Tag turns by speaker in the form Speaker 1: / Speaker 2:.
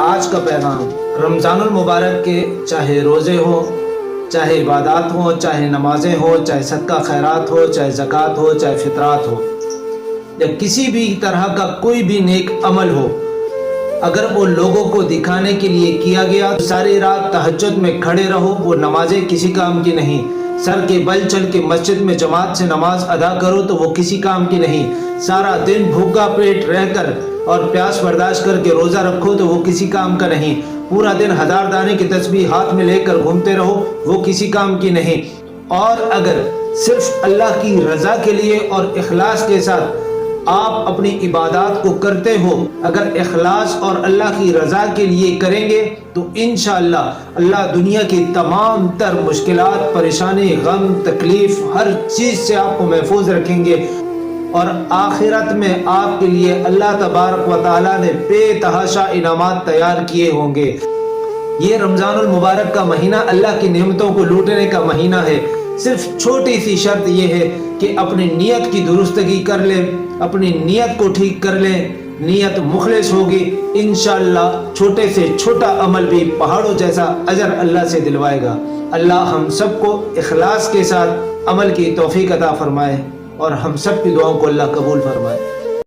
Speaker 1: آج کا پیغام رمضان المبارک کے چاہے روزے ہوں، چاہے عبادات ہوں، چاہے نمازیں ہوں، چاہے صدقہ خیرات ہو، چاہے زکوٰۃ ہو، چاہے فطرات ہو، یا کسی بھی طرح کا کوئی بھی نیک عمل ہو، اگر وہ لوگوں کو دکھانے کے لیے کیا گیا تو ساری رات تہجد میں کھڑے رہو، وہ نمازیں کسی کام کی نہیں۔ سر کے بل چل کے مسجد میں جماعت سے نماز ادا کرو تو وہ کسی کام کی نہیں۔ سارا دن بھوکا پیٹ رہ کر اور پیاس برداشت کر کے روزہ رکھو تو وہ کسی کام کا نہیں۔ پورا دن 1000 دانے کی تسبیح ہاتھ میں لے کر گھومتے رہو، وہ کسی کام کی نہیں۔ اور اگر صرف اللہ کی رضا کے لیے اور اخلاص کے ساتھ آپ اپنی عبادات کو کرتے ہو، اگر اخلاص اور اللہ کی رضا کے لیے کریں گے تو انشاءاللہ اللہ دنیا کی تمام تر مشکلات، پریشانی، غم، تکلیف، ہر چیز سے آپ کو محفوظ رکھیں گے، اور آخرت میں آپ کے لیے اللہ تبارک و تعالیٰ نے بے تحاشا انعامات تیار کیے ہوں گے۔ یہ رمضان المبارک کا مہینہ اللہ کی نعمتوں کو لوٹنے کا مہینہ ہے۔ صرف چھوٹی سی شرط یہ ہے کہ اپنی نیت کی درستگی کر لیں، اپنی نیت کو ٹھیک کر لیں، نیت مخلص ہوگی، انشاءاللہ چھوٹے سے چھوٹا عمل بھی پہاڑوں جیسا اجر اللہ سے دلوائے گا۔ اللہ ہم سب کو اخلاص کے ساتھ عمل کی توفیق عطا فرمائے اور ہم سب کی دعاؤں کو اللہ قبول فرمائے۔